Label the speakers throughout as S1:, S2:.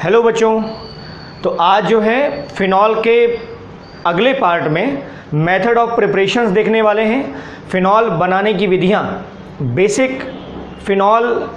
S1: Hello बच्चों, तो आज जो है फिनॉल के अगले पार्ट में मेथड ऑफ प्रिपरेशंस देखने वाले हैं। फिनॉल बनाने की विधियाँ, basic phenol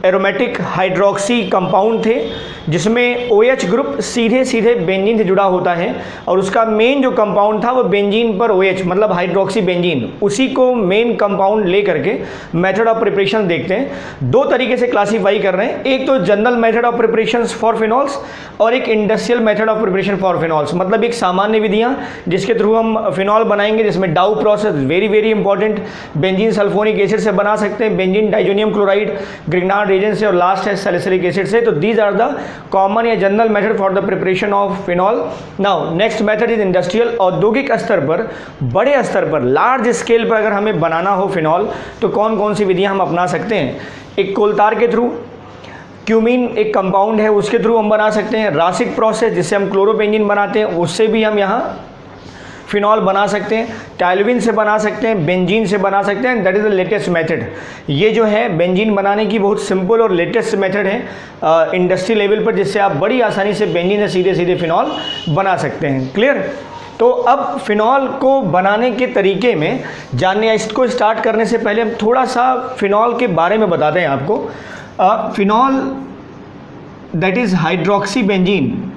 S1: aromatic hydroxy compound थे जिसमें OH ग्रुप सीधे सीधे बेंजीन से जुड़ा होता है और उसका मेन जो कंपाउंड था वो बेंजीन पर OH मतलब हाइड्रोक्सी बेंजीन, उसी को मेन कंपाउंड ले करके मेथड ऑफ प्रिपरेशन देखते हैं। दो तरीके से क्लासीफाई कर रहे हैं, एक तो general method of preparations for phenols और एक industrial method of preparation for phenols, मतलब एक सामान्य विधियाँ जिसके थ्रू हम फिनॉल बनाएंगे, जिसमें डाउ process very important, benzene sulphonic acid से बना सकते हैं, benzene diazonium chloride Grignard agent से, और लास्ट है सैलिसिलिक एसिड से। तो दीज आर द कॉमन या general method for the preparation of phenol. Now next method is industrial. औद्योगिक स्तर पर, बड़े स्तर पर, लार्ज स्केल पर अगर हमें बनाना हो फिनॉल तो कौन कौन सी विधियां हम अपना सकते हैं। एक कोलतार के थ्रू, क्यूमीन एक कंपाउंड है उसके थ्रू हम बना सकते हैं। रासिक प्रोसेस जिससे हम क्लोरोबेंजीन बनाते हैं उससे भी हम यहाँ फिनॉल बना सकते हैं। टाइलविन से बना सकते हैं, बेंजीन से बना सकते हैं। That is the latest method. ये जो है बेंजीन बनाने की बहुत सिंपल और लेटेस्ट मेथड है इंडस्ट्री लेवल पर, जिससे आप बड़ी आसानी से बेंजीन से सीधे सीधे फिनॉल बना सकते हैं। क्लियर। तो अब फिनॉल को बनाने के तरीके में जानने, इसको स्टार्ट करने से पहले हम थोड़ा सा फिनॉल के बारे में बताते हैं आपको। Phenol that is hydroxy benzene,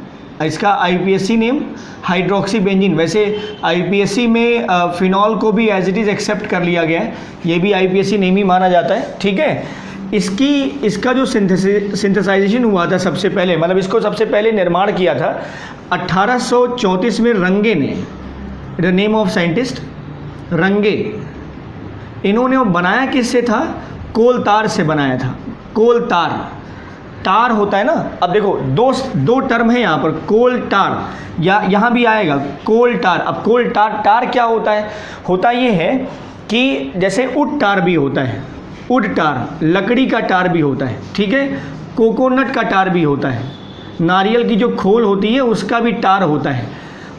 S1: इसका IPSC नेम हाइड्रोक्सी बेंजीन। वैसे IPSC में फिनॉल को भी एज इट इज़ एक्सेप्ट कर लिया गया है, ये भी IPSC नेम ही माना जाता है, ठीक है। इसका जो सिंथेसाइजेशन हुआ था सबसे पहले, मतलब इसको सबसे पहले निर्माण किया था 1834 में रंगे ने, द नेम ऑफ साइंटिस्ट रंगे। इन्होंने बनाया किससे था? कोल तार से बनाया था। कोल तार, टार होता है ना। अब देखो दो टर्म है यहाँ पर, कोल टार, या यहाँ भी आएगा कोल टार। अब कोल टार क्या होता है? होता ये है कि जैसे उड टार भी होता है, उड टार, लकड़ी का टार भी होता है, ठीक है। कोकोनट का टार भी होता है, नारियल की जो खोल होती है उसका भी टार होता है,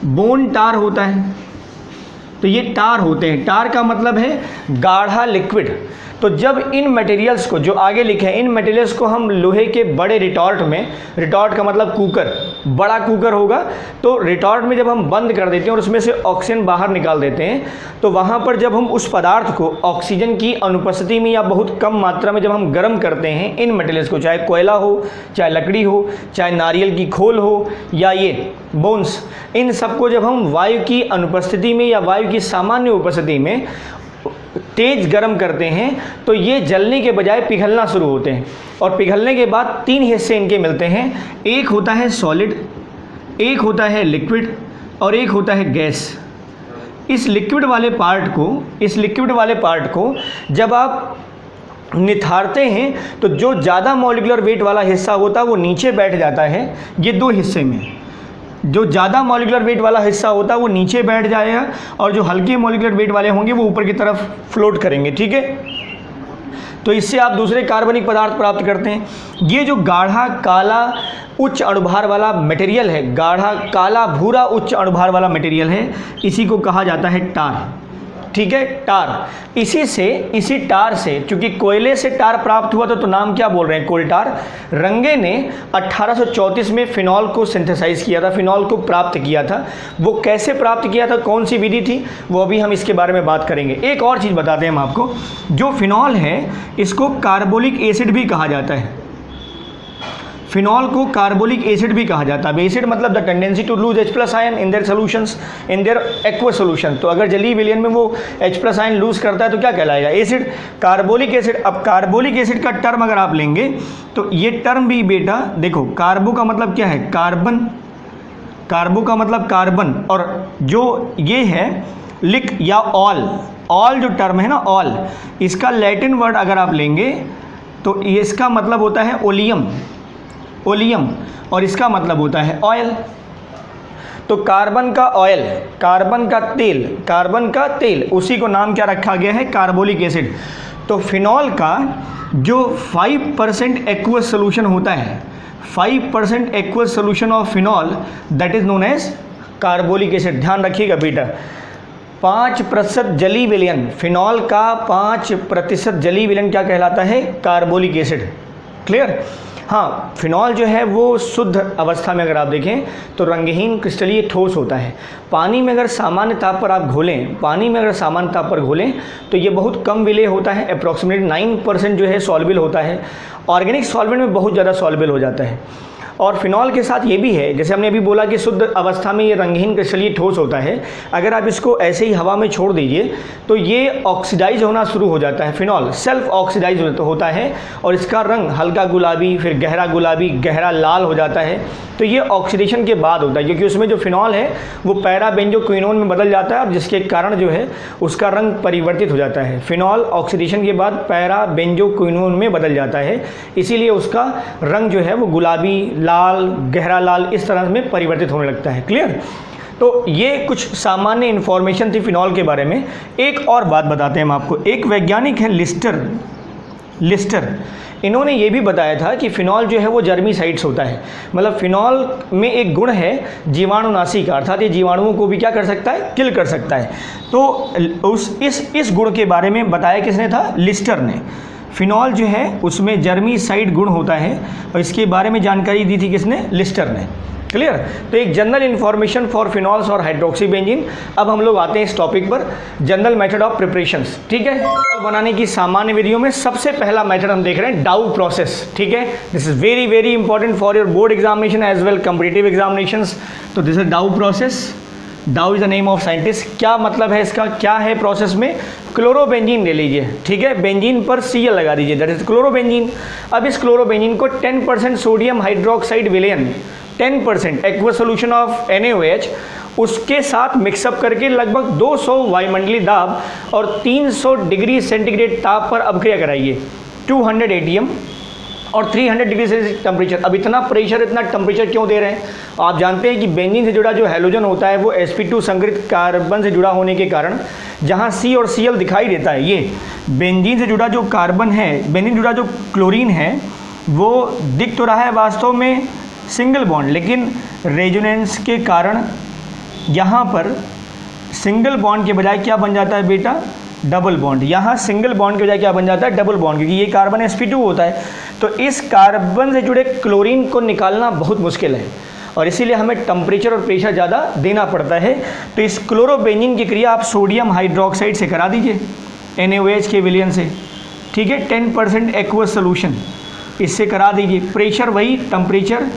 S1: बोन टार होता है। तो ये टार होते हैं। टार का मतलब है गाढ़ा लिक्विड। तो जब इन मटेरियल्स को, जो आगे लिखे हैं, इन मटेरियल्स को हम लोहे के बड़े रिटॉर्ट में, रिटॉर्ट का मतलब कुकर, बड़ा कुकर होगा, तो रिटॉर्ट में जब हम बंद कर देते हैं और उसमें से ऑक्सीजन बाहर निकाल देते हैं, तो वहाँ पर जब हम उस पदार्थ को ऑक्सीजन की अनुपस्थिति में या बहुत कम मात्रा में जब हम गर्म करते हैं इन मटेरियल्स को, चाहे कोयला हो, चाहे लकड़ी हो, चाहे नारियल की खोल हो, या ये बोन्स, इन सबको जब हम वायु की अनुपस्थिति में या वायु की सामान्य उपस्थिति में तेज गर्म करते हैं तो ये जलने के बजाय पिघलना शुरू होते हैं। और पिघलने के बाद तीन हिस्से इनके मिलते हैं, एक होता है सॉलिड, एक होता है लिक्विड और एक होता है गैस। इस लिक्विड वाले पार्ट को जब आप निथारते हैं तो जो ज़्यादा मॉलिक्यूलर वेट वाला हिस्सा होता है वो नीचे बैठ जाता है। ये दो हिस्से में जो ज़्यादा मॉलिक्यूलर वेट वाला हिस्सा होता है वो नीचे बैठ जाएगा और जो हल्के मॉलिक्यूलर वेट वाले होंगे वो ऊपर की तरफ फ्लोट करेंगे, ठीक है। तो इससे आप दूसरे कार्बनिक पदार्थ प्राप्त करते हैं। ये जो गाढ़ा काला उच्च अणुभार वाला मटेरियल है, गाढ़ा काला भूरा उच्च अणुभार वाला मटेरियल है, इसी को कहा जाता है टार, ठीक है, टार। इसी टार से, चूंकि कोयले से टार प्राप्त हुआ था तो नाम क्या बोल रहे हैं? कोल टार। रंगे ने 1834 में फिनॉल को सिंथेसाइज किया था, फिनॉल को प्राप्त किया था। वो कैसे प्राप्त किया था, कौन सी विधि थी, वो अभी हम इसके बारे में बात करेंगे। एक और चीज़ बताते हैं हम आपको, जो फिनॉल है इसको कार्बोलिक एसिड भी कहा जाता है। फिनॉल को कार्बोलिक एसिड भी कहा जाता है। एसिड मतलब the tendency to lose H+ ion in their solutions, in their aqueous solution. तो अगर जलीय विलयन में वो H+ आयन लूज करता है तो क्या कहलाएगा? Acid, carbolic acid. अब कार्बोलिक एसिड का टर्म अगर आप लेंगे तो ये टर्म भी बेटा देखो, कार्बो का मतलब क्या है? कार्बन, कार्बो का मतलब कार्बन, और जो ये है लिक या ऑल जो टर्म है ना, ऑल, इसका लैटिन वर्ड अगर आप लेंगे तो इसका मतलब होता है ओलियम, और इसका मतलब होता है ऑयल। तो कार्बन का ऑयल, कार्बन का तेल, उसी को नाम क्या रखा गया है? Carbolic acid. तो फिनॉल का जो 5% एक्वस सोल्यूशन होता है, 5% aqueous solution of phenol, that is known as carbolic acid. ध्यान रखिएगा बेटा, 5% जलीय विलयन, फिनॉल का 5% जलीय विलयन क्या कहलाता है? Carbolic acid. क्लियर। हाँ, फिनॉल जो है वो शुद्ध अवस्था में अगर आप देखें तो रंगहीन क्रिस्टलीय ठोस होता है। पानी में अगर सामान्य ताप पर आप घोलें, पानी में अगर सामान्य ताप पर घोलें तो ये बहुत कम विलेय होता है, अप्रॉक्सीमेट 9% जो है सॉल्युबल होता है। ऑर्गेनिक सॉल्वेंट में बहुत ज़्यादा सॉल्युबल हो जाता है। और फिनॉल के साथ ये भी है, जैसे हमने अभी बोला कि शुद्ध अवस्था में ये रंगहीन क्रिस्टलीय ठोस होता है, अगर आप इसको ऐसे ही हवा में छोड़ दीजिए तो ये ऑक्सीडाइज होना शुरू हो जाता है। फिनॉल सेल्फ ऑक्सीडाइज होता है और इसका रंग हल्का गुलाबी, फिर गहरा गुलाबी, गहरा लाल हो जाता है। तो ये ऑक्सीडेशन के बाद होता है, क्योंकि उसमें जो फिनॉल है वो पैरा बेंजोक्विनोन में बदल जाता है और जिसके कारण जो है उसका रंग परिवर्तित हो जाता है। फिनॉल ऑक्सीडेशन के बाद पैरा बेंजोक्विनोन में बदल जाता है, इसीलिए उसका रंग जो है वो गुलाबी, लाल, गहरा लाल इस तरह में परिवर्तित होने लगता है। क्लियर? तो ये कुछ सामान्य इन्फॉर्मेशन थी फिनॉल के बारे में। एक और बात बताते हैं हम आपको। एक वैज्ञानिक है लिस्टर, इन्होंने ये भी बताया था कि फिनॉल जो है वो जर्मीसाइड्स होता है। मतलब फिनॉल में एक गुण है जीवाणुनाशी का, अर्थात ये जीवाणुओं को भी क्या कर सकता है, किल कर सकता है। तो इस गुण के बारे में बताया किसने था? लिस्टर ने। फिनॉल जो है उसमें जर्मीसाइड गुण होता है और इसके बारे में जानकारी दी थी किसने? लिस्टर ने। क्लियर? तो एक जनरल इन्फॉर्मेशन फॉर फिनॉल्स और हाइड्रोक्सी बेंजीन। अब हम लोग आते हैं इस टॉपिक पर, जनरल मेथड ऑफ प्रिपरेशंस। ठीक है, बनाने की सामान्य विधियों में सबसे पहला मेथड हम देख रहे हैं डाउ प्रोसेस। ठीक है, this is very very important for your board examination as well competitive examinations. तो this is Dow process. Dow is the name of scientist. क्या मतलब है इसका, क्या है प्रोसेस में? क्लोरोबेंजीन ले लीजिए। ठीक है, बेंजीन पर Cl लगा दीजिए, दैट इज क्लोरोबेंजीन। अब इस क्लोरोबेंजीन को 10% सोडियम हाइड्रोक्साइड विलेयन, 10% एक्वा सोल्यूशन ऑफ NaOH, उसके साथ मिक्सअप करके लगभग 200 वायुमंडलीय दाब और 300 डिग्री सेंटीग्रेड ताप पर अभिक्रिया कराइए। 200 ATM और 300 डिग्री सेल्सियस टेम्परेचर। अब इतना प्रेशर, इतना टेम्परेचर क्यों दे रहे हैं? आप जानते हैं कि बेंजीन से जुड़ा जो हैलोजन होता है वो sp2 संगृत कार्बन से जुड़ा होने के कारण जहाँ C और Cl दिखाई देता है, ये बेंजीन से जुड़ा जो कार्बन है, बेंजीन से जुड़ा जो क्लोरीन है वो दिख तो रहा है वास्तव में सिंगल बॉन्ड, लेकिन रेजोनेंस के कारण यहाँ पर सिंगल बॉन्ड के बजाय क्या बन जाता है बेटा? Double bond. यहाँ सिंगल बॉन्ड के बजाय क्या बन जाता है? डबल बॉन्ड, क्योंकि ये कार्बन sp2 होता है। तो इस कार्बन से जुड़े क्लोरीन को निकालना बहुत मुश्किल है और इसीलिए हमें टेम्परेचर और प्रेशर ज़्यादा देना पड़ता है। तो इस क्लोरोबेंजीन की क्रिया आप सोडियम हाइड्रोक्साइड से करा दीजिए, NaOH के विलयन से। ठीक है, 10% एक्वस सोल्यूशन इससे करा दीजिए। प्रेशर वही, टेम्परेचर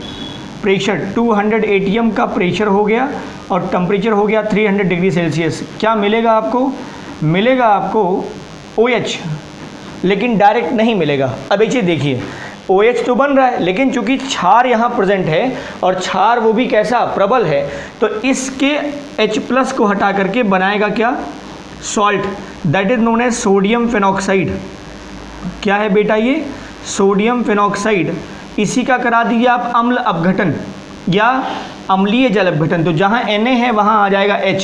S1: प्रेशर 200 ATM का प्रेशर हो गया और टेम्परेचर हो गया 300 डिग्री सेल्सियस। क्या मिलेगा आपको? मिलेगा आपको OH, लेकिन डायरेक्ट नहीं मिलेगा। अब एक चीज़ देखिए, OH तो बन रहा है, लेकिन चूंकि क्षार यहाँ प्रेजेंट है और क्षार वो भी कैसा? प्रबल है, तो इसके H+ को हटा करके बनाएगा क्या? Salt, that is known as sodium phenoxide. क्या है बेटा ये? Sodium phenoxide. इसी का करा दीजिए आप अम्ल अपघटन या अम्लीय जल अपघटन। तो जहाँ Na है वहाँ आ जाएगा H,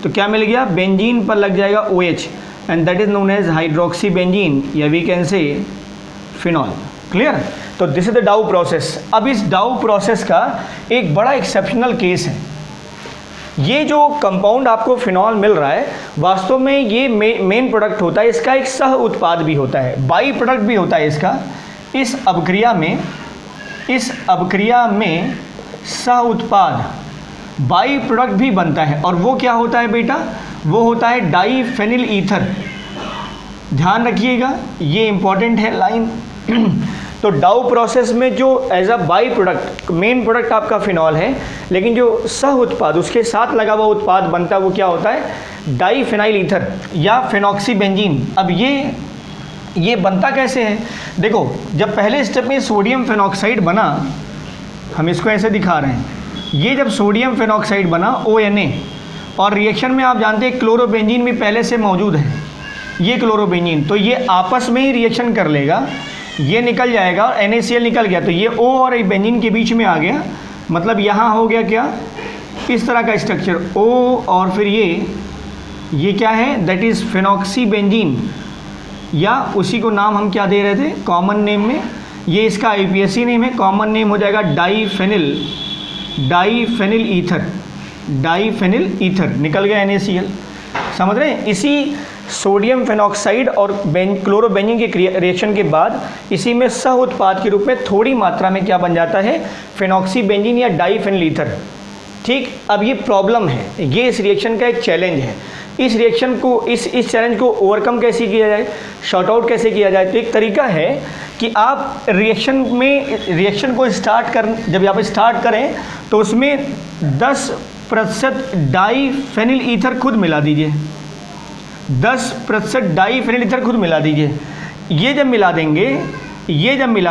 S1: तो क्या मिल गया? बेंजीन पर लग जाएगा OH and that is known as hydroxy benzene या we can say phenol. Clear? तो this is the Dow process. अब इस डाउ प्रोसेस का एक बड़ा एक्सेप्शनल केस है। ये जो कंपाउंड आपको फिनॉल मिल रहा है वास्तव में ये मेन प्रोडक्ट होता है, इसका एक सह उत्पाद भी होता है, बाई प्रोडक्ट भी होता है इसका। इस अभिक्रिया में सह उत्पाद बाई प्रोडक्ट भी बनता है और वो क्या होता है बेटा? वो होता है डाईफेनिल ईथर। ध्यान रखिएगा, ये इंपॉर्टेंट है लाइन। तो डाउ प्रोसेस में जो as a by product, main product आपका फिनॉल है, लेकिन जो सह उत्पाद उसके साथ लगा हुआ उत्पाद बनता है वो क्या होता है? डाईफेनाइल ईथर या फेनॉक्सीबेंजीन। अब ये बनता कैसे है? देखो, जब पहले स्टेप में सोडियम फेनॉक्साइड बना, हम इसको ऐसे दिखा रहे हैं, ये जब सोडियम फेनॉक्साइड बना ONA, और रिएक्शन में आप जानते हैं क्लोरोबेंजीन भी पहले से मौजूद है, ये क्लोरोबेंजीन, तो ये आपस में ही रिएक्शन कर लेगा, ये निकल जाएगा और NaCl निकल गया, तो ये O और बेंजीन के बीच में आ गया। मतलब यहाँ हो गया क्या? इस तरह का स्ट्रक्चर O और फिर ये क्या है? दैट इज़ फेनॉक्सीबेंजीन, या उसी को नाम हम क्या दे रहे थे कॉमन नेम में? ये इसका IPSC नेम है, कॉमन नेम हो जाएगा डाईफेनिल ईथर। निकल गया NaCl। समझ रहे हैं? इसी सोडियम फेनॉक्साइड और क्लोरोबेंजीन के रिएक्शन के बाद इसी में सह उत्पाद के रूप में थोड़ी मात्रा में क्या बन जाता है, फेनॉक्सीबेंजीन या डाईफेनिल ईथर। ठीक, अब ये प्रॉब्लम है, ये इस रिएक्शन का एक चैलेंज है। इस रिएक्शन को इस चैलेंज को ओवरकम कैसे किया जाए, शॉर्ट आउट कैसे किया जाए? तो एक तरीका है कि आप रिएक्शन को जब आप स्टार्ट करें तो उसमें 10% डाईफेनिल ईथर खुद मिला दीजिए, 10% डाईफेनिल ईथर खुद मिला दीजिए। ये जब मिला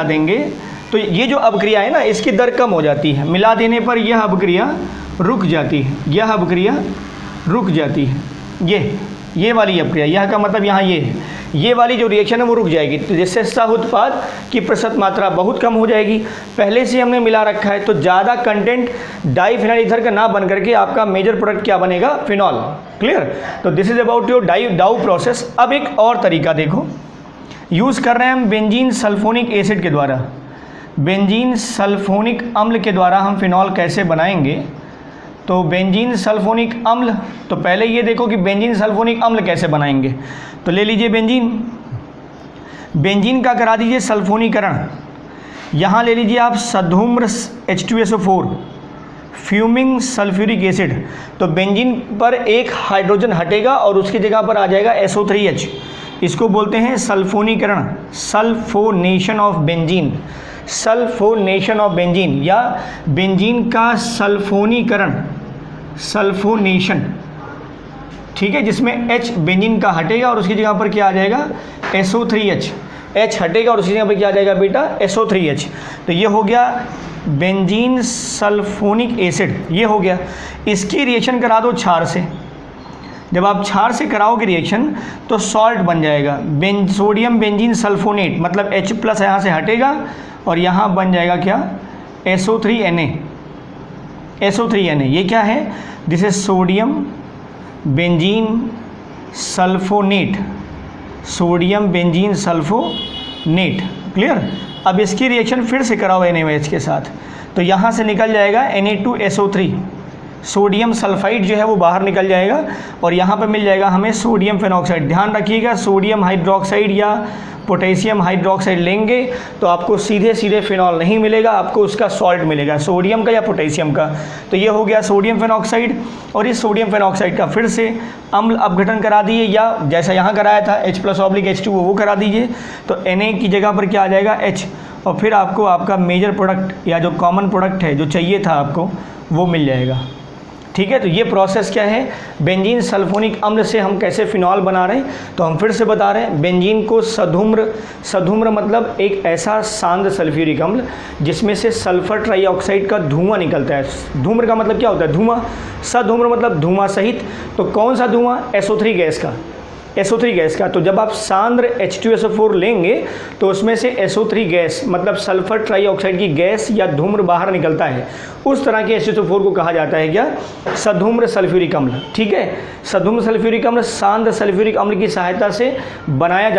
S1: देंगे तो ये जो अपक्रिया है ना, इसकी दर कम हो जाती है। मिला देने पर यह अपक्रिया रुक जाती है, ये वाली अपक्रिया, यह का मतलब यहाँ ये वाली जो रिएक्शन है वो रुक जाएगी, तो जिससे सह उत्पाद की प्रतिशत मात्रा बहुत कम हो जाएगी। पहले से हमने मिला रखा है तो ज़्यादा कंटेंट डाईफेनिल ईथर का ना बन करके आपका मेजर प्रोडक्ट क्या बनेगा, फिनॉल। क्लियर? तो दिस इज अबाउट योर डाउ प्रोसेस। अब एक और तरीका देखो, यूज़ कर रहे हैं हम बेंजीन सल्फोनिक एसिड के द्वारा। बेंजीन सल्फोनिक अम्ल के द्वारा हम फिनॉल कैसे बनाएंगे? तो बेंजीन सल्फोनिक अम्ल, तो पहले ये देखो कि बेंजीन सल्फोनिक अम्ल कैसे बनाएंगे। तो ले लीजिए बेंजीन का करा दीजिए सल्फोनीकरण। यहाँ ले लीजिए आप सधूम्र H2SO4 फ्यूमिंग सल्फ्यूरिक एसिड। तो बेंजीन पर एक हाइड्रोजन हटेगा और उसकी जगह पर आ जाएगा SO3H। इसको बोलते हैं सल्फोनीकरण, सल्फोनेशन ऑफ बेंजीन या बेंजीन का सल्फोनीकरण, सल्फोनेशन। ठीक है, जिसमें H बेंजीन का हटेगा और उसकी जगह पर क्या आ जाएगा, SO3H। H हटेगा और उसकी जगह पर क्या आ जाएगा बेटा, SO3H। तो ये हो गया बेंजीन सल्फोनिक एसिड, ये हो गया। इसकी रिएक्शन करा दो क्षार से। जब आप क्षार से कराओगे रिएक्शन तो सॉल्ट बन जाएगा, सोडियम बेंजीन सल्फोनेट, मतलब H+ यहाँ से हटेगा और यहाँ बन जाएगा क्या, SO3Na। ये क्या है, this is sodium benzene sulphonate, clear? अब इसकी रिएक्शन फिर से कराओ NaOH के साथ, तो यहाँ से निकल जाएगा Na2SO3, सोडियम सल्फाइड जो है वो बाहर निकल जाएगा और यहाँ पर मिल जाएगा हमें सोडियम फेनॉक्साइड। ध्यान रखिएगा, सोडियम हाइड्रोक्साइड या पोटेशियम हाइड्रोक्साइड लेंगे तो आपको सीधे फिनॉल नहीं मिलेगा, आपको उसका सॉल्ट मिलेगा, सोडियम का या पोटेशियम का। तो ये हो गया सोडियम फेनॉक्साइड, और इस सोडियम फेनॉक्साइड का फिर से अम्ल अपघटन करा दिए, या जैसा यहाँ कराया था H+H2 वो करा दीजिए। तो Na की जगह पर क्या आ जाएगा, H, और फिर आपको आपका मेजर प्रोडक्ट या जो कॉमन प्रोडक्ट है जो चाहिए था आपको वो मिल जाएगा। ठीक है, तो ये प्रोसेस क्या है, बेंजीन सल्फोनिक अम्ल से हम कैसे फिनॉल बना रहे हैं। तो हम फिर से बता रहे हैं, बेंजीन को सधूम्र मतलब एक ऐसा सांद्र सल्फ्यूरिक अम्ल जिसमें से सल्फर ट्राइऑक्साइड का धुआं निकलता है। धूम्र का मतलब क्या होता है, धुआं। सधूम्र मतलब धुआं सहित। तो कौन सा धुआं, SO3 गैस का। तो जब आप सांद्र H2SO4 लेंगे तो उसमें से SO3 गैस मतलब सल्फर ट्राइऑक्साइड की गैस या धूम्र बाहर निकलता है। उस तरह के H2SO4 को कहा जाता है क्या, सधूम्र सल्फ्यूरिक अम्ल। ठीक है, सधूम्र सल्फ्यूरिक अम्ल सांद्र सल्फ्यूरिक अम्ल की सहायता से बनाया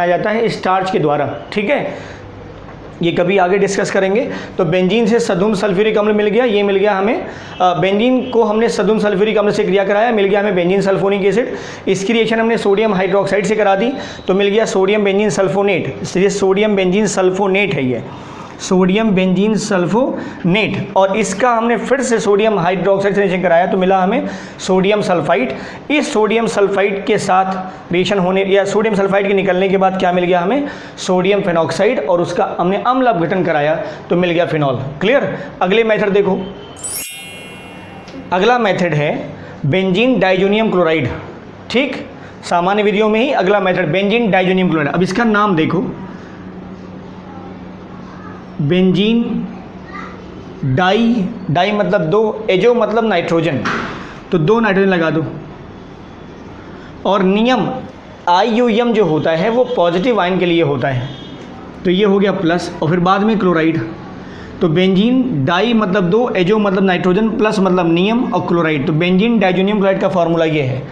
S1: जाता है, स्टार्च के द्वारा। ठीक है, ये कभी आगे डिस्कस करेंगे। तो बेंजीन से सधूम्र सल्फ्यूरिक अम्ल मिल गया, ये मिल गया हमें, बेंजीन को हमने सधूम्र सल्फ्यूरिक अम्ल से क्रिया कराया, मिल गया हमें बेंजीन सल्फोनिक एसिड। इसकी रिएक्शन हमने सोडियम हाइड्रोक्साइड से करा दी तो मिल गया सोडियम बेंजीन सल्फोनेट। ये सोडियम बेंजीन सल्फोनेट है, ये सोडियम बेंजीन सल्फोनेट, और इसका हमने फिर से सोडियम हाइड्रोक्साइड से रिएक्शन कराया तो मिला हमें सोडियम सल्फाइड। इस सोडियम सल्फाइड के साथ रिएक्शन होने या सोडियम सल्फाइड के निकलने के बाद क्या मिल गया हमें, सोडियम फेनॉक्साइड, और उसका हमने अम्ल अपघटन कराया तो मिल गया फिनॉल। क्लियर? अगले मेथड देखो, अगला मेथड है बेंजीन डाइजोनियम क्लोराइड। ठीक, सामान्य विधियों में ही अगला मेथड बेंजीन डाइजोनियम क्लोराइड। अब इसका नाम देखो, बेंजीन डाई मतलब दो, एजो मतलब नाइट्रोजन, तो 2 नाइट्रोजन लगा दो, और नियम IUM जो होता है वो पॉजिटिव आयन के लिए होता है, तो ये हो गया प्लस, और फिर बाद में क्लोराइड। तो बेंजीन डाई मतलब 2, एजो मतलब नाइट्रोजन, प्लस मतलब नियम, और क्लोराइड। तो बेंजीन डाइजोनियम क्लोराइड का फॉर्मूला ये है।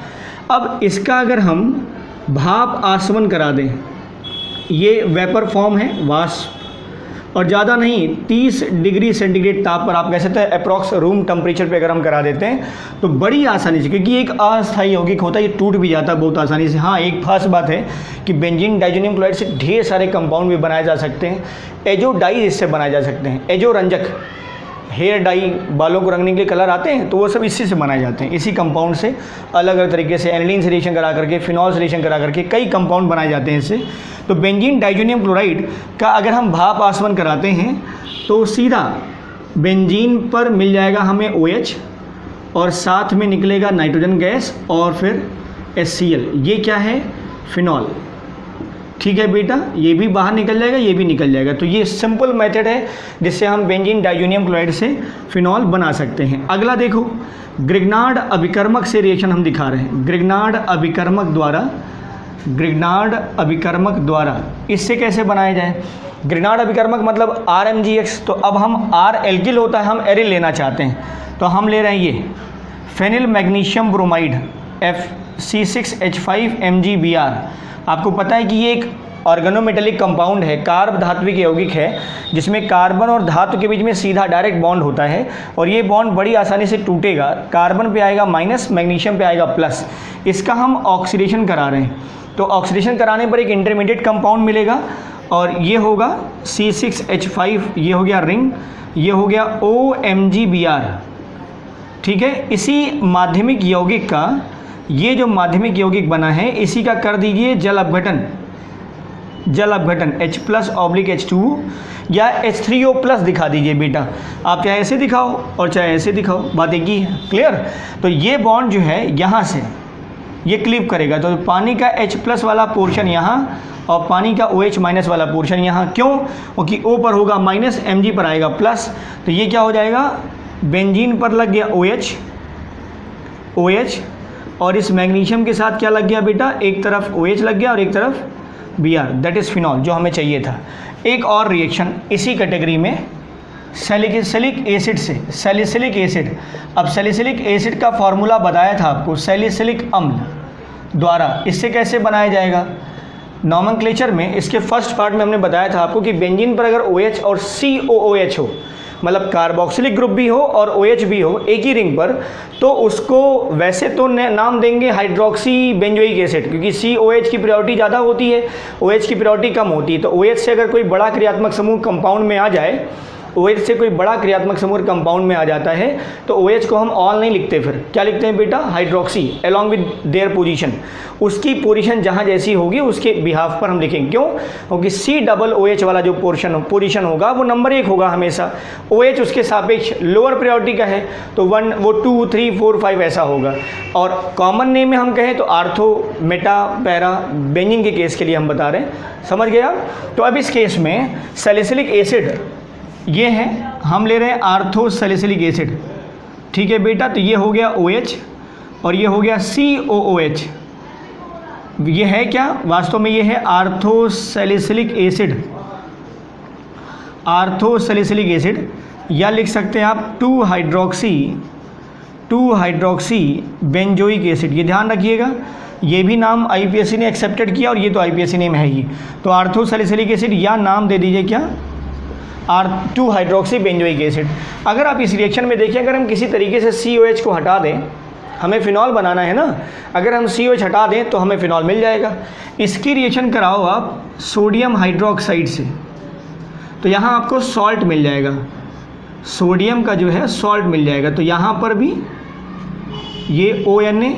S1: अब इसका अगर हम भाप आसवन करा दें, ये वेपर फॉर्म है, वाष्प, और ज़्यादा नहीं, 30 डिग्री सेंटीग्रेड ताप पर, आप कह सकते हैं अप्रॉक्स रूम टेम्परेचर पे अगर हम करा देते हैं तो बड़ी आसानी से, क्योंकि एक अस्थायी यौगिक होता है, ये टूट भी जाता है बहुत आसानी से। हाँ, एक खास बात है कि बेंजीन डाइजोनियम क्लोराइड से ढेर सारे कंपाउंड भी बनाए जा सकते हैं। एजो डाई इससे बनाए जा सकते हैं, एजो रंजक, हेयर डाई, बालों को रंगने के लिए कलर आते हैं, तो वो सब इसी से बनाए जाते हैं। इसी कंपाउंड से अलग अलग तरीके से एनिलीन से रिएक्शन करा करके, फिनॉल से रिएक्शन करा करके कई कंपाउंड बनाए जाते हैं इससे। तो बेंजीन डाइजोनियम क्लोराइड का अगर हम भाप आसवन कराते हैं तो सीधा बेंजीन पर मिल जाएगा हमें OH और साथ में निकलेगा नाइट्रोजन गैस और फिर HCl। ये क्या है? फिनॉल। ठीक है बेटा, ये भी बाहर निकल जाएगा, ये भी निकल जाएगा। तो ये सिंपल मेथड है जिससे हम बेंजीन डाइजोनियम क्लोराइड से फिनॉल बना सकते हैं। अगला देखो, ग्रिग्नार्ड अभिकर्मक से रिएक्शन हम दिखा रहे हैं। ग्रिग्नार्ड अभिकर्मक द्वारा इससे कैसे बनाया जाए? ग्रिग्नार्ड अभिकर्मक मतलब RMgX। तो अब हम R एल्किल होता है, हम एरिल लेना चाहते हैं, तो हम ले रहे हैं ये फेनिल मैग्नीशियम ब्रोमाइड FC6H5MgBr। आपको पता है कि ये एक ऑर्गेनोमेटेलिक कंपाउंड है, कार्ब धात्विक यौगिक है, जिसमें कार्बन और धातु के बीच में सीधा डायरेक्ट बॉन्ड होता है और ये बॉन्ड बड़ी आसानी से टूटेगा। कार्बन पे आएगा माइनस, मैग्नीशियम पे आएगा प्लस। इसका हम ऑक्सीडेशन करा रहे हैं, तो ऑक्सीडेशन कराने पर एक इंटरमीडिएट कंपाउंड मिलेगा और ये होगा C6H5, ये हो गया रिंग, ये हो गया OMgBr। ठीक है, इसी माध्यमिक यौगिक का, ये जो माध्यमिक यौगिक बना है इसी का कर दीजिए जल अपघटन H+/H2 या H3O+ दिखा दीजिए बेटा। आप चाहे ऐसे दिखाओ और चाहे ऐसे दिखाओ, बात एक ही है। क्लियर? तो ये बॉन्ड जो है यहाँ से ये क्लिप करेगा, तो पानी का H+ वाला पोर्शन यहाँ और पानी का OH- वाला पोर्शन यहाँ। क्यों? क्योंकि O पर होगा माइनस, Mg पर आएगा प्लस। तो ये क्या हो जाएगा? बेंजीन पर लग गया OH और इस मैग्नीशियम के साथ क्या लग गया बेटा? एक तरफ OH लग गया और एक तरफ Br, दैट इज़ फिनॉल, जो हमें चाहिए था। एक और रिएक्शन इसी कैटेगरी में सैलिसिलिक एसिड से, सैलिसिलिक एसिड। अब सैलिसिलिक एसिड का फॉर्मूला बताया था आपको, सैलिसिलिक अम्ल द्वारा। इससे कैसे बनाया जाएगा? नॉमेनक्लेचर में इसके फर्स्ट पार्ट में हमने बताया था आपको कि बेंजीन पर अगर OH और COOH हो, मतलब कार्बोक्सिलिक ग्रुप भी हो और OH भी हो एक ही रिंग पर, तो उसको वैसे तो नाम देंगे हाइड्रोक्सी बेंजोइक एसिड, क्योंकि COH की प्रायोरिटी ज़्यादा होती है, OH की प्रायोरिटी कम होती है। तो OH से अगर कोई बड़ा क्रियात्मक समूह कंपाउंड में आ जाए, OH से कोई बड़ा क्रियात्मक समूह कंपाउंड में आ जाता है, तो OH को हम ऑल नहीं लिखते, फिर क्या लिखते हैं बेटा? Hydroxy along with their position. उसकी पोजीशन जहाँ जैसी होगी उसके बिहाफ पर हम लिखेंगे। क्यों? क्योंकि COOH वाला जो पोजीशन होगा वो नंबर 1 होगा हमेशा। OH उसके सापेक्ष लोअर प्रायोरिटी का है, तो 1 वो 2 3 4 5 ऐसा होगा। और कॉमन नेम में हम कहें तो आर्थो, मेटा, पैरा, बेंजीन के केस के लिए हम बता रहे हैं। समझ गया? तो अब इस केस में सैलिसिलिक एसिड ये है, हम ले रहे हैं आर्थो सैलिसिलिक एसिड। ठीक है बेटा, तो ये हो गया OH और ये हो गया COOH। ये है क्या? वास्तव में ये है ortho salicylic acid, ortho salicylic acid, या लिख सकते हैं आप 2 हाइड्रोक्सी बेंजोइक एसिड। ये ध्यान रखिएगा, ये भी नाम IPSC ने एक्सेप्टेड किया और ये तो IPSC नेम है ही। तो आर्थो सैलिसिलिक एसिड या नाम दे दीजिए क्या? 2 हाइड्रोक्सी बेंजोइक एसिड। अगर आप इस रिएक्शन में देखिए, अगर हम किसी तरीके से COH को हटा दें, हमें फिनॉल बनाना है ना, अगर हम COH हटा दें तो हमें फिनॉल मिल जाएगा। इसकी रिएक्शन कराओ आप सोडियम हाइड्रोक्साइड से, तो यहाँ आपको सॉल्ट मिल जाएगा, सोडियम का जो है सॉल्ट मिल जाएगा। तो यहाँ पर भी ये ONA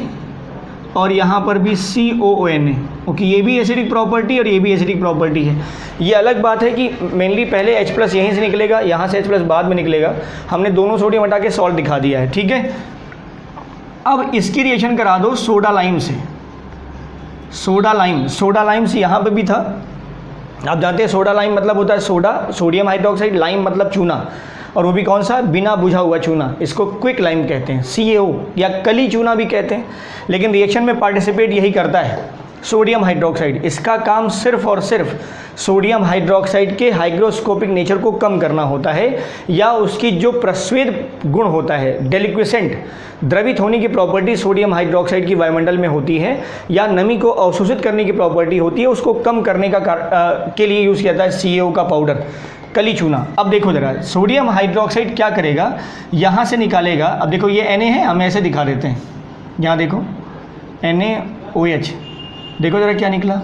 S1: और यहाँ पर भी COONA, ओके, ये भी एसिडिक प्रॉपर्टी और ये भी एसिडिक प्रॉपर्टी है। ये अलग बात है कि मेनली पहले H+ यहीं से निकलेगा, यहाँ से H+ बाद में निकलेगा। हमने दोनों सोडियम हटा के सॉल्ट दिखा दिया है। ठीक है, अब इसकी रिएक्शन करा दो सोडा लाइम से। सोडा लाइम से यहाँ पे भी था, आप जानते हैं सोडा लाइम मतलब होता है सोडा, सोडियम हाइड्रोक्साइड, लाइम मतलब चूना, और वो भी कौन सा? बिना बुझा हुआ चूना। इसको क्विक लाइम कहते हैं, CaO या कली चूना भी कहते हैं। लेकिन रिएक्शन में पार्टिसिपेट यही करता है सोडियम हाइड्रोक्साइड। इसका काम सिर्फ और सिर्फ सोडियम हाइड्रोक्साइड के हाइग्रोस्कोपिक नेचर को कम करना होता है, या उसकी जो प्रस्वेद गुण होता है, डेलिक्विसेंट, द्रवित होने की प्रॉपर्टी सोडियम हाइड्रोक्साइड की वायुमंडल में होती है, या नमी को अवशोषित करने की प्रॉपर्टी होती है, उसको कम करने का के लिए यूज़ किया जाता है CaO का पाउडर। कली चूना। अब देखो ज़रा, सोडियम हाइड्रोक्साइड क्या करेगा, यहाँ से निकालेगा। अब देखो ये Na है, हम ऐसे दिखा देते हैं, यहाँ देखो NaOH, देखो ज़रा क्या निकला,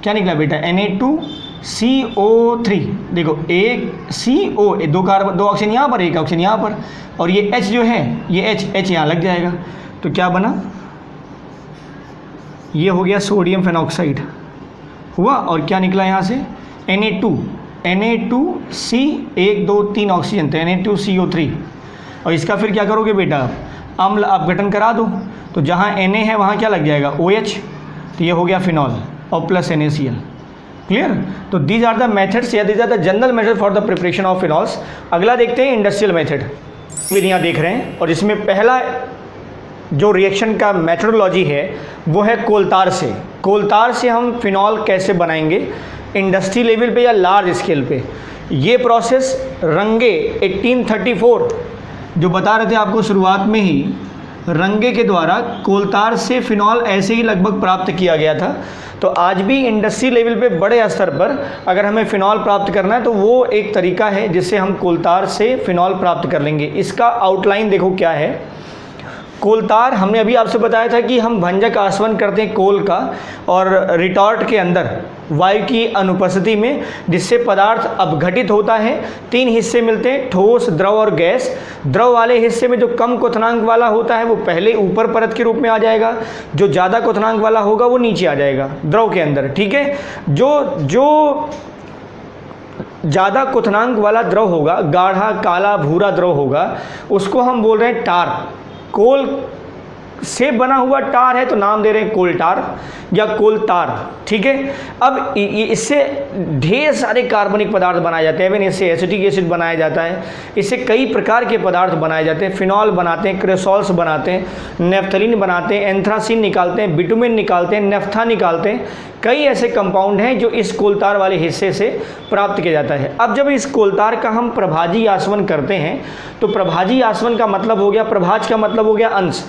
S1: क्या निकला बेटा, Na2CO3, देखो एक CO, दो कार्बन, दो ऑक्सीजन यहाँ पर, एक ऑक्सीजन यहाँ पर, और ये H जो है, ये H यहाँ लग जाएगा, तो क्या बना, ये हो गया सोडियम फेनॉक्साइड हुआ। और क्या निकला यहाँ से, Na2C, 1 2 3 ऑक्सीजन, तो Na2CO3। और इसका फिर क्या करोगे बेटा, अम्ल अपघटन करा दो, तो जहाँ Na है वहाँ क्या लग जाएगा, OH, तो ये हो गया फिनॉल, और प्लस NaCl। क्लियर। तो दीज आर द मेथड्स या these are the general method for the preparation of phenols. अगला देखते हैं इंडस्ट्रियल मेथड, विधियाँ देख रहे हैं, और इसमें पहला जो रिएक्शन का मेथडोलॉजी है वो है कोलतार से। कोलतार से हम फिनॉल कैसे बनाएंगे इंडस्ट्री लेवल पे या लार्ज स्केल पे। ये प्रोसेस रंगे 1834 जो बता रहे थे आपको शुरुआत में ही, रंगे के द्वारा कोलतार से फिनॉल ऐसे ही लगभग प्राप्त किया गया था। तो आज भी इंडस्ट्री लेवल पे बड़े स्तर पर अगर हमें फ़िनॉल प्राप्त करना है तो वो एक तरीका है जिससे हम कोलतार से फ़िनॉल प्राप्त कर लेंगे। इसका आउटलाइन देखो क्या है। कोलतार, हमने अभी आपसे बताया था कि हम भंजक आसवन करते हैं कोल का और रिटॉर्ट के अंदर वायु की अनुपस्थिति में, जिससे पदार्थ अपघटित होता है। 3 हिस्से मिलते हैं, ठोस, द्रव और गैस। द्रव वाले हिस्से में जो कम क्वथनांक वाला होता है वो पहले ऊपर परत के रूप में आ जाएगा, जो ज़्यादा क्वथनांक वाला होगा वो नीचे आ जाएगा द्रव के अंदर। ठीक है, जो ज़्यादा क्वथनांक वाला द्रव होगा, गाढ़ा काला भूरा द्रव होगा, उसको हम बोल रहे हैं टार। कोल से बना हुआ टार है तो नाम दे रहे हैं कोलटार या कोलतार। ठीक है, अब इससे ढेर सारे कार्बनिक पदार्थ बनाए जाते हैं। इवन इससे एसिटिक एसिड बनाया जाता है, इससे कई प्रकार के पदार्थ बनाए जाते हैं। फिनॉल बनाते हैं, क्रेसॉल्स बनाते हैं, नेफ्थलीन बनाते हैं, एंथ्रासीन निकालते हैं, बिटुमिन निकालते हैं, नेफ्था निकालते हैं। कई ऐसे कंपाउंड हैं जो इस कोलतार वाले हिस्से से प्राप्त किया जाता है। अब जब इस कोलतार का हम प्रभाजी आसवन करते हैं तो प्रभाजी आसवन का मतलब हो गया, प्रभाज का मतलब हो गया अंश,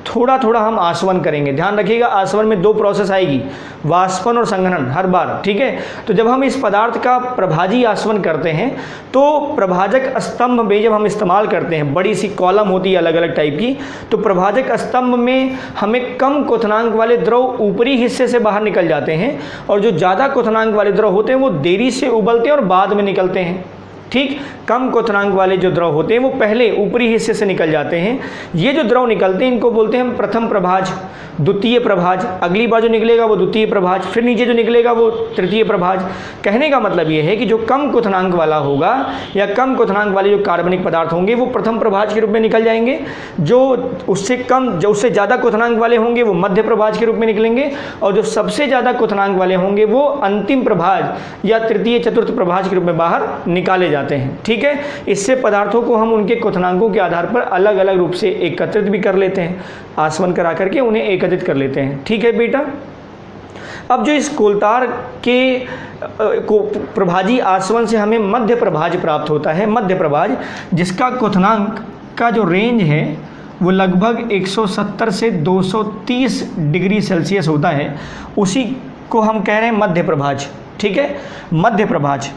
S1: थोड़ा थोड़ा हम आसवन करेंगे। ध्यान रखिएगा, आसवन में 2 प्रोसेस आएगी, वाष्पन और संघनन हर बार। ठीक है, तो जब हम इस पदार्थ का प्रभाजी आसवन करते हैं तो प्रभाजक स्तंभ में जब हम इस्तेमाल करते हैं, बड़ी सी कॉलम होती है अलग अलग टाइप की, तो प्रभाजक स्तंभ में हमें कम क्वथनांक वाले द्रव ऊपरी हिस्से से बाहर निकल जाते हैं, और जो ज़्यादा क्वथनांक वाले द्रव होते हैं वो देरी से उबलते हैं और बाद में निकलते हैं। ठीक, कम क्वथनांक वाले जो द्रव होते हैं वो पहले ऊपरी हिस्से से निकल जाते हैं। ये जो द्रव निकलते हैं इनको बोलते हैं हम प्रथम प्रभाज, द्वितीय प्रभाज। अगली बार जो निकलेगा वो द्वितीय प्रभाज, फिर नीचे जो निकलेगा वो तृतीय प्रभाज। कहने का मतलब ये है कि जो कम क्वथनांक वाला होगा या कम क्वथनांक वाले जो कार्बनिक पदार्थ होंगे वो प्रथम प्रभाज के रूप में निकल जाएंगे, जो उससे कम, जो उससे ज़्यादा क्वथनांक वाले होंगे वो मध्य प्रभाज के रूप में निकलेंगे, और जो सबसे ज़्यादा क्वथनांक वाले होंगे वो अंतिम प्रभाज या तृतीय चतुर्थ प्रभाज के रूप में बाहर निकाले जाते हैं। ठीक है, इससे पदार्थों को हम उनके क्वथनांकों के आधार पर अलग अलग रूप से एकत्रित भी कर लेते हैं, आसवन करा करके उन्हें एकत्रित कर लेते हैं। ठीक है बेटा, अब जो इस कोलतार के को प्रभाजी आसवन से हमें मध्य प्रभाज प्राप्त होता है। मध्य प्रभाज जिसका क्वथनांक का जो रेंज है वो लगभग 170 से 230 डिग्री सेल्सियस होता है, उसी को हम कह रहे हैं मध्य प्रभाज। ठीक है, मध्य प्रभाज।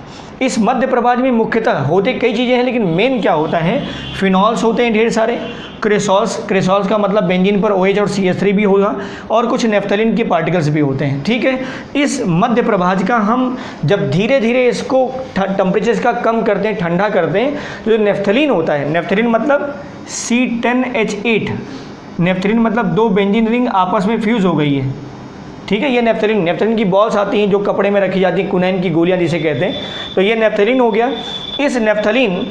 S1: इस मध्य प्रभाज में मुख्यतः होते कई चीज़ें हैं, लेकिन मेन क्या होता है, फिनॉल्स होते हैं ढेर सारे, क्रेसॉल्स का मतलब बेंजीन पर OH और CH3 भी होगा, और कुछ नेफ्थलीन के पार्टिकल्स भी होते हैं। ठीक है, इस मध्य प्रभाज का हम जब धीरे धीरे इसको टेम्परेचर का कम करते हैं, ठंडा करते हैं, तो जो नेफ्थलीन होता है, नेफ्थलीन मतलब C10H8, नेफ्थलीन मतलब 2 बेंजीन रिंग आपस में फ्यूज़ हो गई है। ठीक है, ये नेफ्थलीन की बॉल्स आती हैं जो कपड़े में रखी जाती हैं, कुनैन की गोलियां जिसे कहते हैं, तो ये नेफ्थलीन हो गया। इस नेफ्थलीन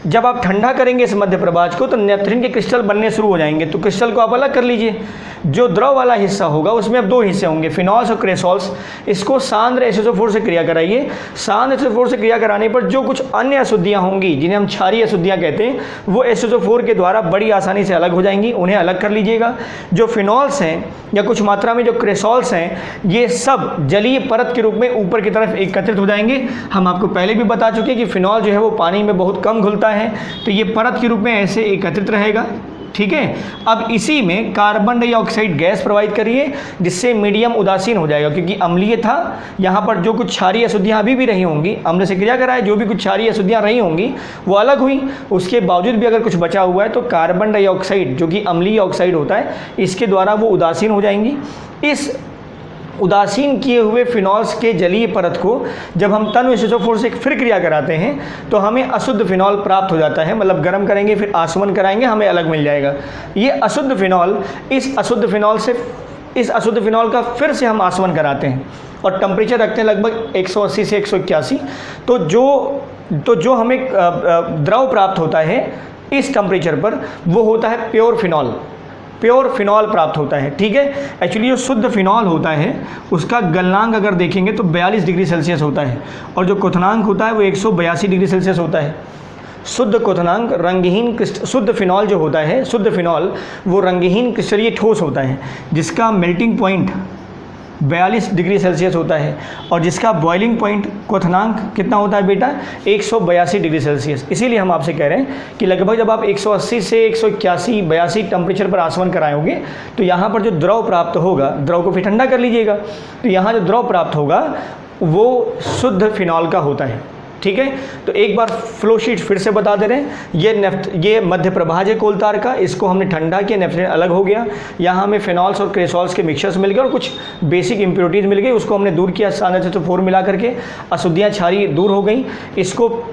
S1: जब आप ठंडा करेंगे इस मध्य प्रभाज को तो नेफ्थलीन के क्रिस्टल बनने शुरू हो जाएंगे। तो क्रिस्टल को आप अलग कर लीजिए। जो द्रव वाला हिस्सा होगा उसमें अब 2 हिस्से होंगे, फिनॉल्स और क्रेसॉल्स। इसको सांद्र SO4 से क्रिया कराइए। सांद्र SO4 से क्रिया कराने पर जो कुछ अन्य अशुद्धियाँ होंगी, जिन्हें हम क्षारीय अशुद्धियाँ कहते हैं, वो SO4 के द्वारा बड़ी आसानी से अलग हो जाएंगी, उन्हें अलग कर लीजिएगा। जो फिनॉल्स हैं या कुछ मात्रा में जो क्रेसॉल्स हैं, ये सब जलीय परत के रूप में ऊपर की तरफ एकत्रित हो जाएंगे। हम आपको पहले भी बता चुके हैं कि फिनॉल जो है वो पानी में बहुत कम घुलता है, तो ये परत के रूप में ऐसे एकत्रित रहेगा। ठीक है। अब इसी में कार्बन डाइऑक्साइड गैस प्रोवाइड करिए जिससे मीडियम उदासीन हो जाएगा, क्योंकि अम्लीय था। यहाँ पर जो कुछ क्षारीय अशुद्धियाँ अभी भी रही होंगी, अम्ल से क्रिया कराए जो भी कुछ क्षारीय अशुद्धियाँ रही होंगी वो अलग हुई, उसके बावजूद भी अगर कुछ बचा हुआ है तो कार्बन डाइऑक्साइड जो कि अम्लीय ऑक्साइड होता है इसके द्वारा वो उदासीन हो जाएंगी। इस उदासीन किए हुए फिनॉल्स के जलीय परत को जब हम तन्व H2SO4 से फिर क्रिया कराते हैं तो हमें अशुद्ध फिनॉल प्राप्त हो जाता है, मतलब गर्म करेंगे फिर आसवन कराएंगे हमें अलग मिल जाएगा। ये अशुद्ध फिनॉल, इस अशुद्ध फिनॉल का फिर से हम आसवन कराते हैं और टेम्परेचर रखते हैं लगभग 180 से 181। तो जो हमें द्रव प्राप्त होता है इस टेम्परेचर पर वो होता है प्योर फिनॉल प्राप्त होता है, ठीक है। एक्चुअली जो शुद्ध फिनॉल होता है उसका गलनांक अगर देखेंगे तो 42 डिग्री सेल्सियस होता है और जो क्वथनांक होता है वो 182 डिग्री सेल्सियस होता है। शुद्ध क्वथनांक रंगहीन शुद्ध फिनॉल जो होता है, शुद्ध फिनॉल वो रंगहीन क्रिस्टलीय ठोस होता है जिसका मेल्टिंग पॉइंट 42 डिग्री सेल्सियस होता है और जिसका बॉइलिंग पॉइंट क्वथनांक कितना होता है बेटा, 182 डिग्री सेल्सियस। इसीलिए हम आपसे कह रहे हैं कि लगभग जब आप 180 से 181-82 टेम्परेचर पर आसवन कराएंगे तो यहाँ पर जो द्रव प्राप्त होगा, द्रव को फिर ठंडा कर लीजिएगा, तो यहाँ जो द्रव प्राप्त होगा वो शुद्ध फिनॉल का होता है, ठीक है। तो एक बार फ्लो शीट फिर से बता दे रहे हैं। ये मध्य प्रभाज है कोल तार का, इसको हमने ठंडा किया, नेफ्थलीन अलग हो गया। यहाँ हमें फिनॉल्स और क्रेसॉल्स के मिक्सचर्स मिल गए और कुछ बेसिक इंप्योरिटीज़ मिल गई, उसको हमने दूर किया सानच तो 4 मिला करके, अशुद्धियाँ क्षारीय दूर हो गई।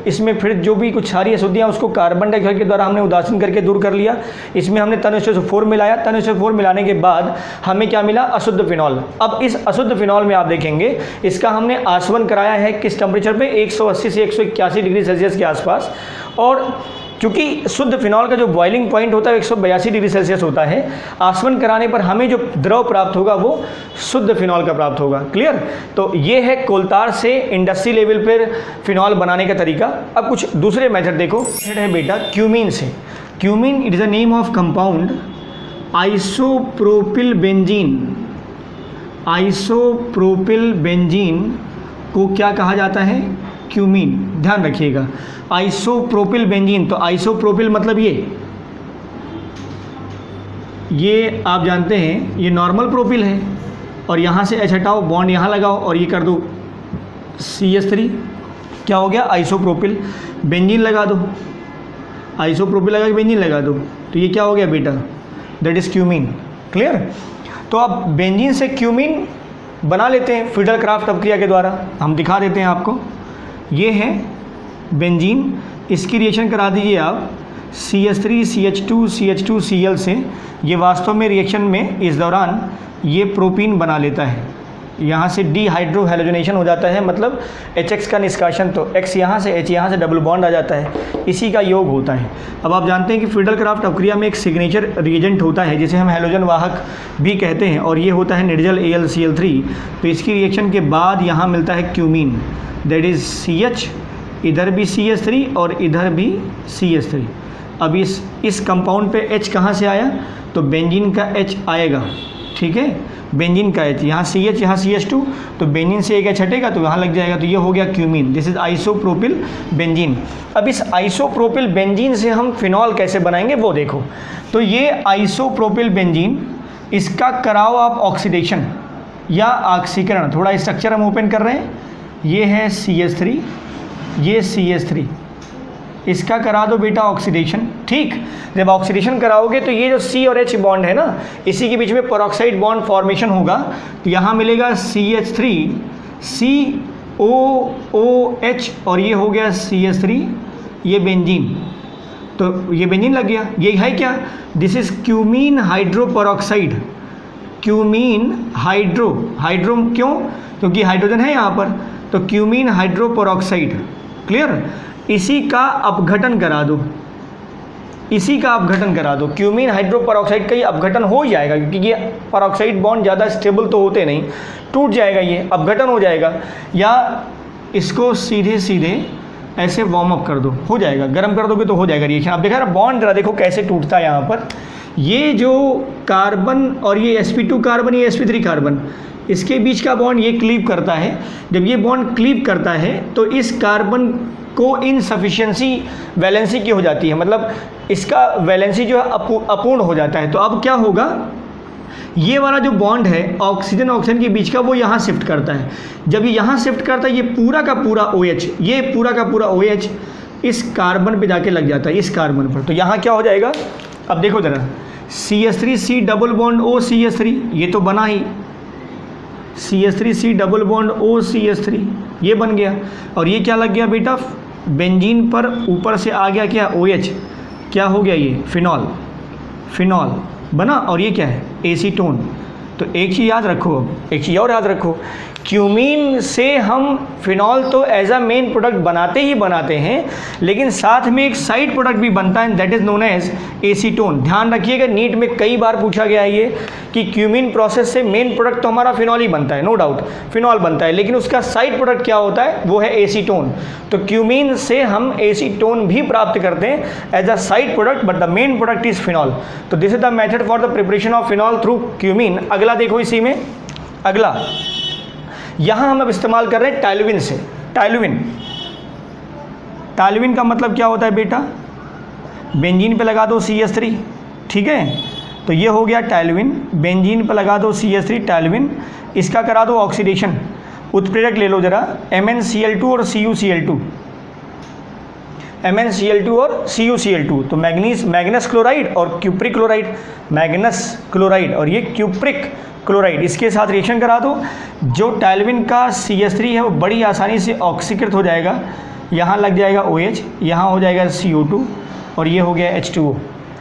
S1: इसमें फिर जो भी कुछ क्षारीय अशुद्धियाँ उसको कार्बन डाइऑक्साइड के द्वारा हमने उदासीन करके दूर कर लिया। इसमें हमने तन H2SO4 मिलाया, तन H2SO4 मिलाने के बाद हमें क्या मिला, अशुद्ध फिनॉल। अब इस अशुद्ध फिनॉल में आप देखेंगे इसका हमने आसवन कराया है किस टेम्परेचर पे, 180 से 181 डिग्री सेल्सियस के आसपास। और क्योंकि शुद्ध फिनॉल का जो बॉइलिंग पॉइंट होता है 182 डिग्री सेल्सियस होता है, आसवन कराने पर हमें जो द्रव प्राप्त होगा वो शुद्ध फिनॉल का प्राप्त होगा। क्लियर। तो ये है कोलतार से इंडस्ट्री लेवल पर फिनॉल बनाने का तरीका। अब कुछ दूसरे मेथड देखो। मेथड है बेटा क्यूमीन से। Cumene it is the name of compound isopropyl benzene को क्या कहा जाता है, क्यूमीन। ध्यान रखिएगा, आइसोप्रोपिल बेंजीन। तो आइसोप्रोपिल मतलब ये आप जानते हैं ये नॉर्मल प्रोपिल है और यहाँ से H हटाओ, बॉन्ड यहाँ लगाओ और ये कर दो CH3, क्या हो गया, आइसोप्रोपिल। बेंजीन लगा दो, आइसोप्रोपिल लगा के बेंजीन लगा दो, तो ये क्या हो गया बेटा, दैट इज़ क्यूमीन। क्लियर। तो अब बेंजीन से क्यूमीन बना लेते हैं फिडल क्राफ्ट अपक्रिया के द्वारा, हम दिखा देते हैं आपको। ये है बेंजीन, इसकी रिएक्शन करा दीजिए आप CH3 CH2 CH2 Cl से। ये वास्तव में रिएक्शन में इस दौरान ये प्रोपीन बना लेता है, यहाँ से डिहाइड्रो हैलोजनेशन हो जाता है, मतलब HX का निष्कासन, तो X यहाँ से H यहाँ से डबल बॉन्ड आ जाता है, इसी का योग होता है। अब आप जानते हैं कि फिडल क्राफ्ट अपक्रिया में एक सिग्नेचर रिएजेंट होता है जिसे हम हैलोजन वाहक भी कहते हैं और ये होता है निर्जल AlCl3। तो इसकी रिएक्शन के बाद यहाँ मिलता है क्यूमीन, दैट इज़ CH, इधर भी CH3 और इधर भी CH3। अब इस कंपाउंड पे H कहाँ से आया, तो बेंजीन का H आएगा, ठीक है, बेंजीन का H, यहाँ CH यहाँ CH2, तो बेंजीन से एक H हटेगा तो यहाँ लग जाएगा, तो ये हो गया cumene. This is isopropyl benzene. अब इस आइसोप्रोपिल बेंजीन से हम फिनॉल कैसे बनाएंगे वो देखो। तो ये आइसोप्रोपिल बेंजीन, इसका कराओ आप ऑक्सीडेशन या ऑक्सीकरण। थोड़ा स्ट्रक्चर हम ओपन कर रहे हैं, ये है CH3, ये CH3, इसका करा दो बेटा ऑक्सीडेशन। ठीक, जब ऑक्सीडेशन कराओगे तो ये जो C और H बॉन्ड है ना, इसी के बीच में पेरोक्साइड बॉन्ड फॉर्मेशन होगा, तो यहाँ मिलेगा CH3 COOH और ये हो गया CH3, ये बेंजीन। तो ये बेंजीन लग गया, ये है क्या, this is cumene hydroperoxide. Cumene hydro क्यों, क्योंकि हाइड्रोजन है यहाँ पर, तो क्यूमीन हाइड्रोपेरोक्साइड। क्लियर। इसी का अपघटन करा दो, क्यूमीन हाइड्रोपेरोक्साइड का ये अपघटन हो जाएगा, क्योंकि ये पेरोक्साइड बॉन्ड ज़्यादा स्टेबल तो होते नहीं, टूट जाएगा, ये अपघटन हो जाएगा। या इसको सीधे ऐसे वार्म अप कर दो, हो जाएगा, गर्म कर दोगे तो हो जाएगा रिएक्शन। आप देखा ना बॉन्ड, जरा देखो कैसे टूटता है यहाँ पर। ये जो कार्बन और ये sp2 कार्बन, ये sp3 कार्बन, इसके बीच का बॉन्ड ये क्लीव करता है। जब ये बॉन्ड क्लीव करता है तो इस कार्बन को इनसफिशिएंसी वैलेंसी की हो जाती है, मतलब इसका वैलेंसी जो है अपूर्ण हो जाता है। तो अब क्या होगा, ये वाला जो बॉन्ड है ऑक्सीजन ऑक्सीजन के बीच का वो यहाँ शिफ्ट करता है। जब ये यहाँ शिफ्ट करता है ये पूरा का पूरा OH, ये पूरा का पूरा OH इस कार्बन पे जाके लग जाता है, इस कार्बन पर। तो यहाँ क्या हो जाएगा, अब देखो ज़रा, CH3C double bond O CH3, ये तो बना ही, CH3C double bond O CH3 ये बन गया। और ये क्या लग गया बेटा, बेंजीन पर ऊपर से आ गया क्या, OH, क्या हो गया ये फिनॉल, फिनॉल बना। और ये क्या है, एसीटोन। तो एक चीज़ याद रखो, अब एक चीज़ और याद रखो, क्यूमीन से हम फिनॉल तो एज अ मेन प्रोडक्ट बनाते ही बनाते हैं, लेकिन साथ में एक साइड प्रोडक्ट भी बनता है, that is known as acetone. ध्यान रखिएगा, नीट में कई बार पूछा गया है ये कि क्यूमीन प्रोसेस से मेन प्रोडक्ट तो हमारा फिनॉल ही बनता है, नो डाउट फिनॉल बनता है, लेकिन उसका साइड प्रोडक्ट क्या होता है, वो है एसीटोन। तो क्यूमीन से हम एसीटोन भी प्राप्त करते हैं as a side product, but the main product is phenol. तो this is the method for the preparation of phenol through cumene. अगला देखो इसी में, अगला यहाँ हम अब इस्तेमाल कर रहे हैं टाइलुविन से। टाइलुविन, टाइलुविन का मतलब क्या होता है बेटा, बेंजीन पे लगा दो CH3, ठीक है, तो ये हो गया टाइलुविन। बेंजीन पे लगा दो CH3 टाइलुविन, इसका करा दो ऑक्सीडेशन, उत्प्रेरक ले लो जरा, MnCl2 और CuCl2, MnCl2 और CuCl2। तो मैग्नस क्लोराइड और क्यूप्रिक क्लोराइड, मैग्नस क्लोराइड और ये क्यूप्रिक क्लोराइड, इसके साथ रिएक्शन करा दो। जो टाइलुविन का CH3 है वो बड़ी आसानी से ऑक्सीकृत हो जाएगा, यहाँ लग जाएगा OH, यहाँ हो जाएगा CO2 और ये हो गया H2O।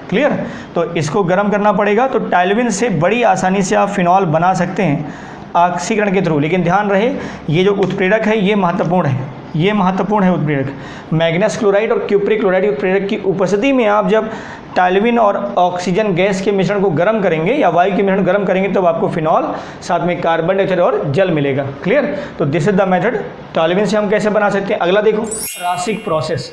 S1: क्लियर। तो इसको गर्म करना पड़ेगा। तो टाइलुविन से बड़ी आसानी से आप फिनॉल बना सकते हैं ऑक्सीकरण के थ्रू, लेकिन ध्यान रहे ये जो उत्प्रेरक है ये महत्वपूर्ण है, ये महत्वपूर्ण है उत्प्रेरक। मैग्नस क्लोराइड और क्यूप्रिक क्लोराइड उत्प्रेरक की उपस्थिति में आप जब टाइलुविन और ऑक्सीजन गैस के मिश्रण को गर्म करेंगे या वायु के मिश्रण गर्म करेंगे तब आपको फिनॉल साथ में कार्बन डाइऑक्साइड और जल मिलेगा। क्लियर। तो दिस इज द मेथड। टाइलुविन से हम कैसे बना सकते हैं। अगला देखो, रासिक प्रोसेस।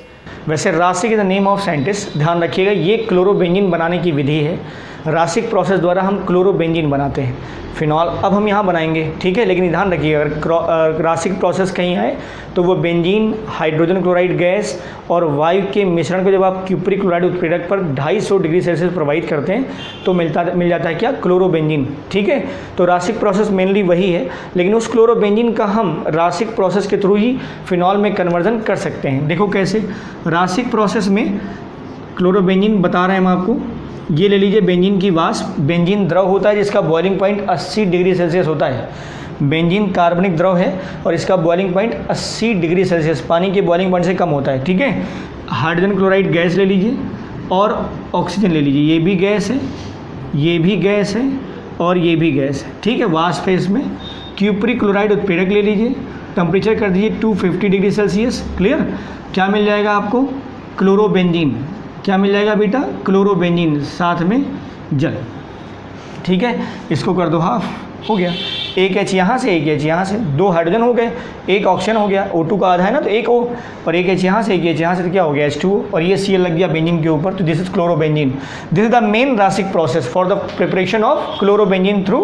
S1: वैसे Raschig is the name of scientist, ध्यान रखिएगा, ये क्लोरोबेंजीन बनाने की विधि है। रासिक प्रोसेस द्वारा हम क्लोरोबेंजीन बनाते हैं। फिनॉल अब हम यहाँ बनाएंगे, ठीक है, लेकिन ध्यान रखिएगा अगर रासिक प्रोसेस कहीं आए तो वो बेंजीन, हाइड्रोजन क्लोराइड गैस और वायु के मिश्रण को जब आप क्यूप्रिक क्लोराइड उत्प्रेरक पर 250 डिग्री सेल्सियस प्रोवाइड करते हैं तो मिल जाता है क्या, क्लोरोबेंजीन। ठीक है, तो रासिक प्रोसेस मेनली वही है, लेकिन उस क्लोरोबेंजीन का हम रासिक प्रोसेस के थ्रू ही फिनॉल में कन्वर्जन कर सकते हैं। देखो कैसे, रासिक प्रोसेस में क्लोरोबेंजीन बता रहे हैं हम आपको, ये ले लीजिए बेंजीन की वाष्प। बेंजीन द्रव होता है जिसका बॉइलिंग पॉइंट 80 डिग्री सेल्सियस होता है। बेंजीन कार्बनिक द्रव है और इसका बॉइलिंग पॉइंट 80 डिग्री सेल्सियस पानी के बॉइलिंग पॉइंट से कम होता है। ठीक है, हाइड्रोजन क्लोराइड गैस ले लीजिए और ऑक्सीजन ले लीजिए, ये भी गैस है, ये भी गैस है और ये भी गैस है। ठीक है, वाष्प है इसमें। क्यूप्रिक क्लोराइड उत्प्रेरक ले लीजिए, टेम्परेचर कर दीजिए 250 डिग्री सेल्सियस। क्लियर। क्या मिल जाएगा आपको, क्लोरोबेंजीन। क्या मिल जाएगा बेटा, क्लोरोबेंजीन, साथ में जल। ठीक है, इसको कर दो हाफ, हो गया। एक H यहाँ से, एक H यहाँ से, 2 हाइड्रोजन हो गए, एक ऑक्सीजन हो गया, O2 का आधा है ना तो एक O, और एक H यहाँ से, एक H यहाँ से, तो क्या हो गया, H2O, और ये Cl लग गया बेंजीन के ऊपर। तो this is chlorobenzene. This is the main Raschig process for the preparation of chlorobenzene through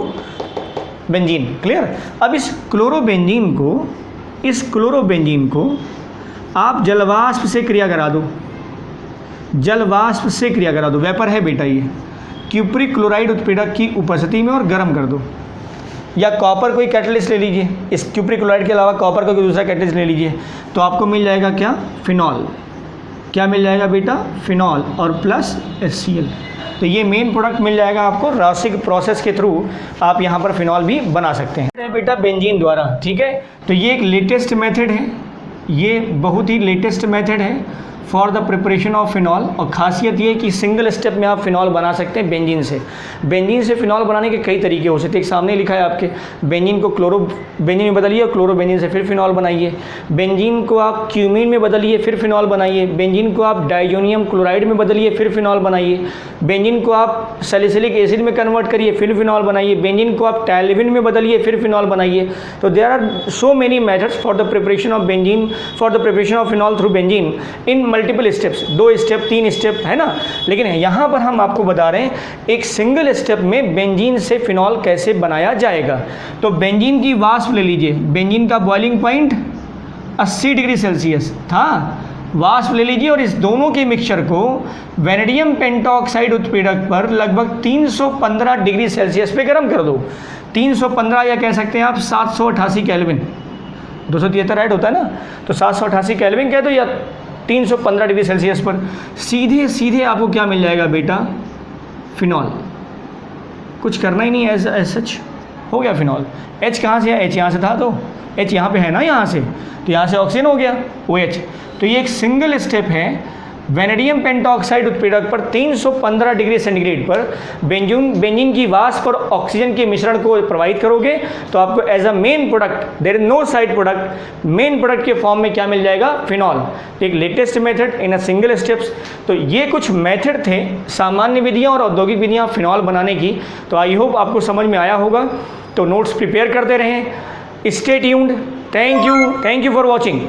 S1: benzene. Clear. अब इस क्लोरोबेंजीन को आप जलवाष्प से क्रिया करा दो, जलवाष्प से क्रिया करा दो, वेपर है बेटा ये, क्यूप्रिक क्लोराइड उत्प्रेरक की उपस्थिति में, और गर्म कर दो। या कॉपर कोई कैटलिस्ट ले लीजिए, इस क्यूप्रिक क्लोराइड के अलावा कॉपर का कोई दूसरा कैटलिस्ट ले लीजिए, तो आपको मिल जाएगा क्या, फिनॉल। क्या मिल जाएगा बेटा, फिनॉल और प्लस HCl। तो ये मेन प्रोडक्ट मिल जाएगा आपको। रासिक प्रोसेस के थ्रू आप यहाँ पर फिनॉल भी बना सकते हैं बेटा बेंजीन द्वारा। ठीक है, तो ये एक लेटेस्ट मेथड है, ये बहुत ही लेटेस्ट मेथड है for the preparation of phenol. और खासियत ये है कि सिंगल स्टेप में आप फिनॉल बना सकते हैं बेंजीन से। बेंजीन से फिनॉल बनाने के कई तरीके हो सकते हैं, एक सामने लिखा है आपके, बेंजीन को क्लोरोबेंजीन में बदलिए और क्लोरोबेंजीन से फिर फिनॉल बनाइए। बेंजीन को आप क्यूमीन में बदलिए फिर फिनॉल बनाइए। बेंजीन को आप डाइजोनियम क्लोराइड में बदलिए फिर फिनॉल बनाइए। बेंजीन को आप सैलिसिलिक एसिड में कन्वर्ट करिए फिर फिनॉल बनाइए। बेंजीन को आप टाइलुविन में बदलिए फिर फिनॉल बनाइए। तो there are so many methods for the preparation of benzene, for the preparation of phenol through benzene in multiple steps, 2 step 3 step है ना, लेकिन यहाँ पर हम आपको बता रहे हैं एक सिंगल स्टेप में बेंजीन से फिनॉल कैसे बनाया जाएगा। तो बेंजीन की वाष्प ले लीजिए, बेंजीन का बॉइलिंग पॉइंट 80 डिग्री सेल्सियस था। वाष्प ले लीजिए और इस दोनों के मिक्सचर को वेनेडियम पेंटॉक्साइड उत्प्रेरक पर लगभग 315 डिग्री सेल्सियस पे गर्म कर दो। 315 या कह सकते हैं आप 788 केल्विन, 273 ऐड होता है ना, तो 788 केल्विन कह दो या 315 डिग्री सेल्सियस पर सीधे सीधे आपको क्या मिल जाएगा बेटा, फिनॉल। कुछ करना ही नहीं है, एज सच हो गया फिनॉल। H कहाँ से है? H यहाँ से था, तो H यहाँ पे है ना, यहाँ से, तो यहाँ से ऑक्सीजन हो गया OH। तो ये एक सिंगल स्टेप है। वेनेडियम पेंटॉक्साइड उत्प्रेरक पर 315 डिग्री सेंटीग्रेड पर बेंजीन की वाष्प और ऑक्सीजन के मिश्रण को प्रवाहित करोगे तो आपको as a main product, there is no side product, main product के फॉर्म में क्या मिल जाएगा, फिनॉल। एक latest method in a single steps. तो ये कुछ मेथड थे, सामान्य विधियाँ और औद्योगिक विधियाँ फिनॉल बनाने की। तो आई होप आपको समझ में आया होगा। तो नोट्स प्रिपेयर करते रहें। Stay tuned. Thank you for watching.